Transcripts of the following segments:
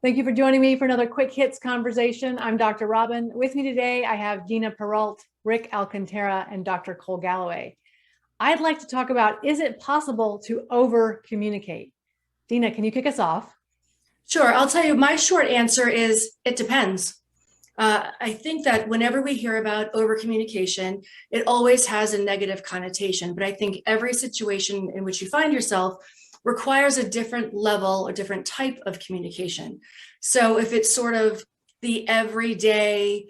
Thank you for joining me for another quick hits conversation. I'm Dr. Robyn. With me today, I have Dina Perreault, Rick Alcantara, and Dr. Cole Galloway. I'd like to talk about, is it possible to over communicate? Dina, can you kick us off? Sure. I'll tell you, my short answer is it depends. I think that whenever we hear about over communication, it always has a negative connotation. But I think every situation in which you find yourself requires a different level, a different type of communication. So if it's sort of the everyday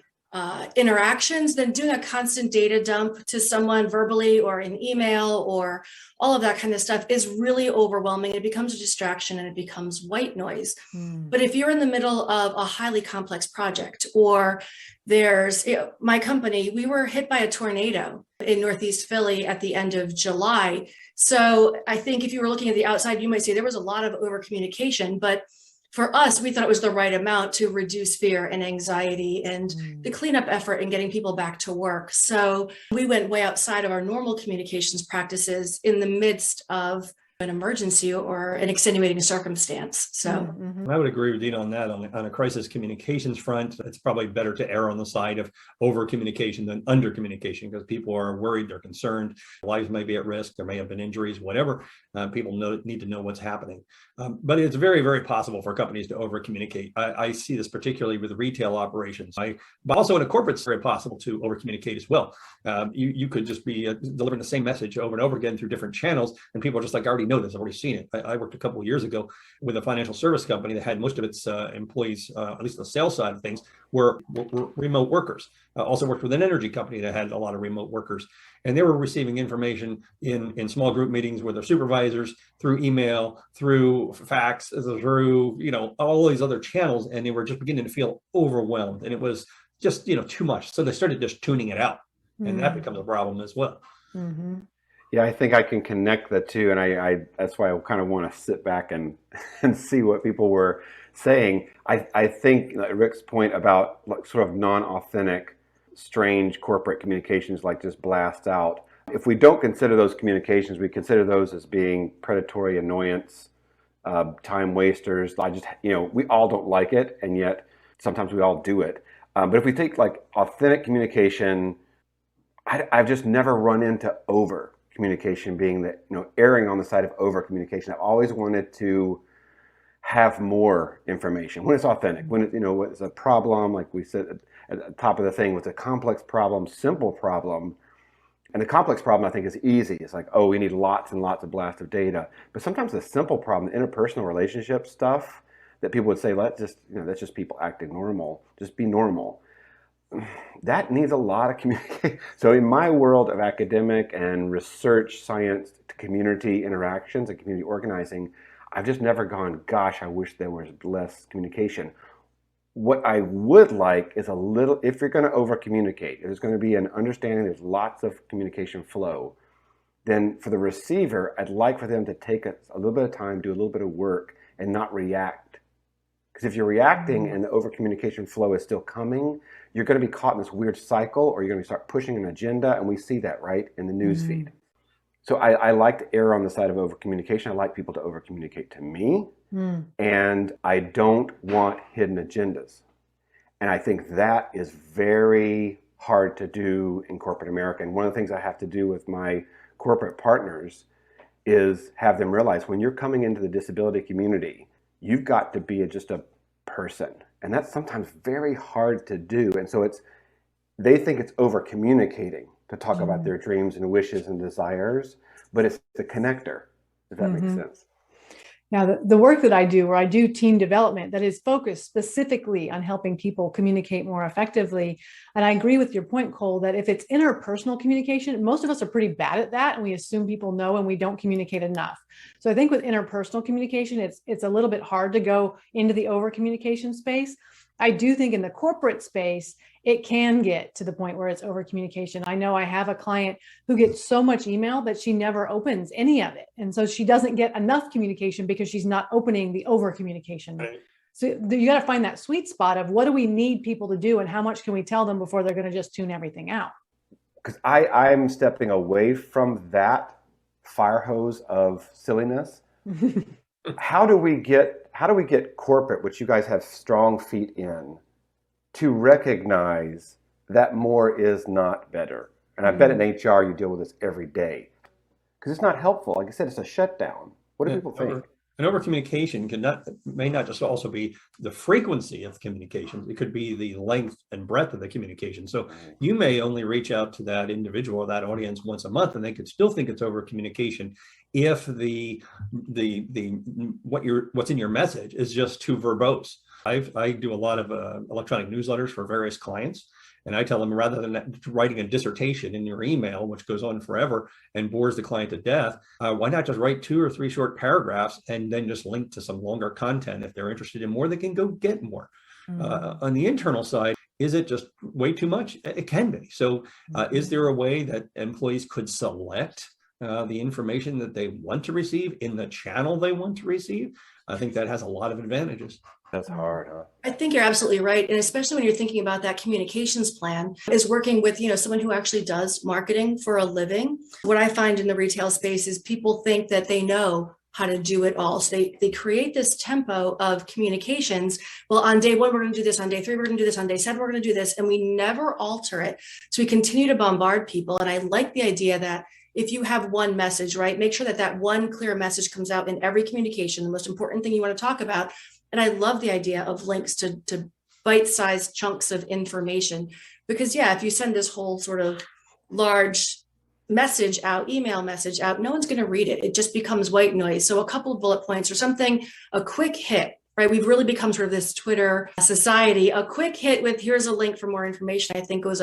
interactions, then doing a constant data dump to someone verbally or in email or all of that kind of stuff is really overwhelming. It becomes a distraction and it becomes white noise. But if you're in the middle of a highly complex project, or there's, my company, we were hit by a tornado in Northeast Philly at the end of July. So I think if you were looking at the outside, you might say there was a lot of over communication, but for us, we thought it was the right amount to reduce fear and anxiety and the cleanup effort and getting people back to work. So we went way outside of our normal communications practices in the midst of an emergency or an extenuating circumstance. So I would agree with Dina on that. On a crisis communications front, it's probably better to err on the side of over communication than under communication, because people are worried, they're concerned, lives may be at risk, there may have been injuries, whatever. People need to know what's happening. But it's very, very possible for companies to over communicate. I see this particularly with retail operations. But also in a corporate, it's very possible to over communicate as well. You could just be delivering the same message over and over again through different channels, and people are just like, I already know this, I've already seen it. I worked a couple of years ago with a financial service company that had most of its employees, at least the sales side of things, were remote workers. Also worked with an energy company that had a lot of remote workers, and they were receiving information in small group meetings with their supervisors, through email, through fax, through all these other channels, and they were just beginning to feel overwhelmed, and it was just too much. So they started just tuning it out, and that becomes a problem as well. Yeah, I think I can connect the two, and I that's why I kind of want to sit back and see what people were saying. I think Rick's point about sort of non-authentic, strange corporate communications, like just blast out. If we don't consider those communications, we consider those as being predatory annoyance, time wasters. We all don't like it, and yet sometimes we all do it. But if we take like authentic communication, I've just never run into over communication being that, erring on the side of over communication. I've always wanted to have more information when it's authentic, when it's a problem, like we said at the top of the thing, with a complex problem, simple problem. And the complex problem, I think, is easy. It's like, oh, we need lots and lots of blasts of data. But sometimes the simple problem, the interpersonal relationship stuff that people would say, that's just people acting normal, just be normal. That needs a lot of communication. So in my world of academic and research, science, community interactions and community organizing, I've just never gone, gosh, I wish there was less communication. What I would like is a little, if you're going to over communicate, there's going to be an understanding there's lots of communication flow, then for the receiver, I'd like for them to take a little bit of time, do a little bit of work, and not react. Because if you're reacting and the over communication flow is still coming, you're going to be caught in this weird cycle, or you're going to start pushing an agenda, and we see that, right, in the news feed. So I like to err on the side of over communication. I like people to over communicate to me, and I don't want hidden agendas. And I think that is very hard to do in corporate America. And one of the things I have to do with my corporate partners is have them realize when you're coming into the disability community, you've got to be just a person. And that's sometimes very hard to do. And so they think it's over communicating to talk about their dreams and wishes and desires, but it's the connector, if that makes sense. Now, the work that I do, where I do team development that is focused specifically on helping people communicate more effectively. And I agree with your point, Cole, that if it's interpersonal communication, most of us are pretty bad at that. And we assume people know and we don't communicate enough. So I think with interpersonal communication, it's a little bit hard to go into the over communication space. I do think in the corporate space, it can get to the point where it's over communication. I know I have a client who gets so much email that she never opens any of it. And so she doesn't get enough communication because she's not opening the over communication. Right. So you got to find that sweet spot of what do we need people to do and how much can we tell them before they're going to just tune everything out? Because I'm stepping away from that fire hose of silliness how do we get corporate, which you guys have strong feet in, to recognize that more is not better? And I bet in HR you deal with this every day because it's not helpful. Like I said, it's a shutdown. What do people think? And overcommunication may not just also be the frequency of communications. It could be the length and breadth of the communication. So you may only reach out to that individual or that audience once a month, and they could still think it's over communication if what's in your message is just too verbose. I do a lot of electronic newsletters for various clients. And I tell them, rather than writing a dissertation in your email, which goes on forever and bores the client to death, why not just write 2 or 3 short paragraphs and then just link to some longer content? If they're interested in more, they can go get more. On the internal side, is it just way too much? It can be. So is there a way that employees could select the information that they want to receive in the channel they want to receive? I think that has a lot of advantages. That's hard, huh? I think you're absolutely right. And especially when you're thinking about that communications plan is working with, someone who actually does marketing for a living. What I find in the retail space is people think that they know how to do it all. So they create this tempo of communications. Well, on day 1, we're going to do this. On day 3, we're going to do this. On day 7, we're going to do this. And we never alter it. So we continue to bombard people. And I like the idea that if you have one message, right, make sure that that one clear message comes out in every communication, the most important thing you want to talk about. And I love the idea of links to bite-sized chunks of information, because if you send this whole sort of large message out, email message out, no one's going to read it. It just becomes white noise. So a couple of bullet points or something, a quick hit, right? We've really become sort of this Twitter society. A quick hit with here's a link for more information, I think goes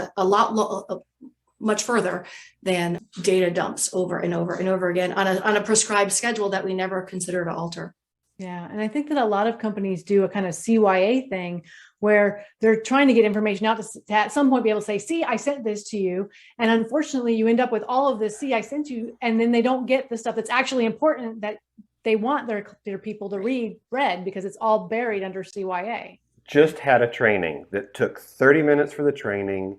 much further than data dumps over and over and over again on a prescribed schedule that we never consider to alter. Yeah. And I think that a lot of companies do a kind of CYA thing where they're trying to get information out to at some point be able to say, see, I sent this to you. And unfortunately, you end up with all of this, see, I sent you, and then they don't get the stuff that's actually important that they want their people to read because it's all buried under CYA. Just had a training that took 30 minutes for the training,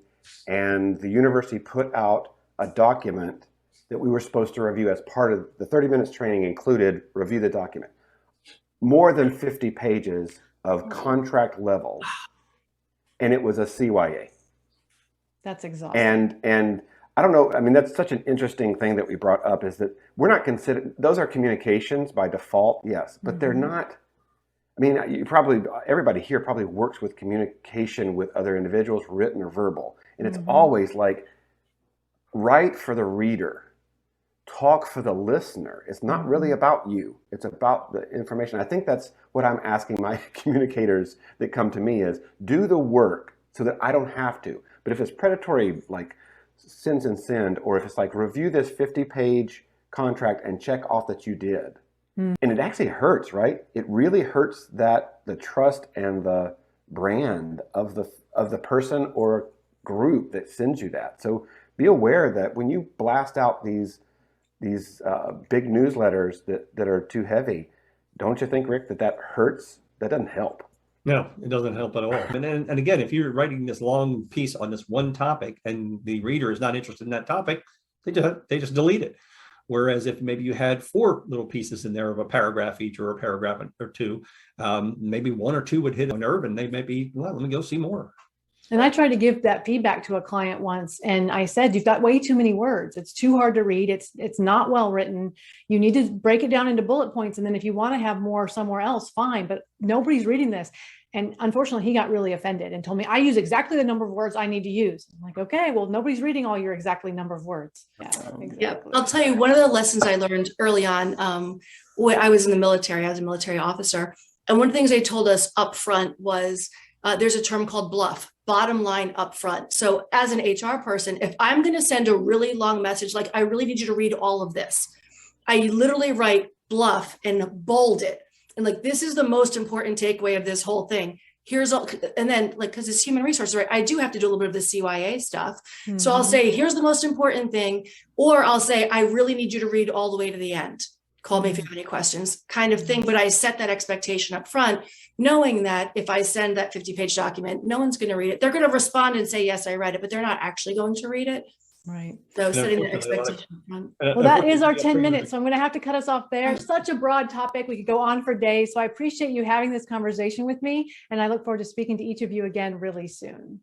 and the university put out a document that we were supposed to review as part of the 30 minutes training included review the document. More than 50 pages of contract level, and it was a CYA. That's exhausting. And I don't know, I mean, that's such an interesting thing that we brought up, is that we're not considered, those are communications by default, yes, but they're not, I mean, everybody here probably works with communication with other individuals, written or verbal, and it's always like, write for the reader. Talk for the listener. It's not really about you. It's about the information. I think that's what I'm asking my communicators that come to me is do the work so that I don't have to. But if it's predatory, like sends and send, or if it's like review this 50-page contract and check off that you did. And it actually hurts, right? It really hurts the trust and the brand of the person or group that sends you that. So be aware that when you blast out these big newsletters that are too heavy, don't you think, Rick, that hurts? That doesn't help. No, it doesn't help at all. And again, if you're writing this long piece on this one topic and the reader is not interested in that topic, they just delete it. Whereas if maybe you had 4 little pieces in there of a paragraph each or a paragraph or 2, maybe 1 or 2 would hit a nerve and they may be, well, let me go see more. And I tried to give that feedback to a client once, and I said, you've got way too many words. It's too hard to read. It's not well written. You need to break it down into bullet points. And then if you want to have more somewhere else, fine, but nobody's reading this. And unfortunately, he got really offended and told me, I use exactly the number of words I need to use. I'm like, okay, well, nobody's reading all your exactly number of words. Yeah, exactly. Yeah, I'll tell you, one of the lessons I learned early on, when I was in the military, I was a military officer. And one of the things they told us up front was there's a term called Bluff, bottom line up front. So as an HR person, if I'm going to send a really long message, like I really need you to read all of this, I literally write Bluff and bold it. And like, this is the most important takeaway of this whole thing. Here's all, and then like, because it's human resources, right? I do have to do a little bit of the CYA stuff. So I'll say, here's the most important thing, or I'll say, I really need you to read all the way to the end. Call me if you have any questions, kind of thing. But I set that expectation up front, knowing that if I send that 50-page document, no one's going to read it. They're going to respond and say, yes, I read it, but they're not actually going to read it. Right. So setting the unfortunately, expectation up front. Well, that is our 10 minutes. So I'm going to have to cut us off there. Such a broad topic. We could go on for days. So I appreciate you having this conversation with me. And I look forward to speaking to each of you again really soon.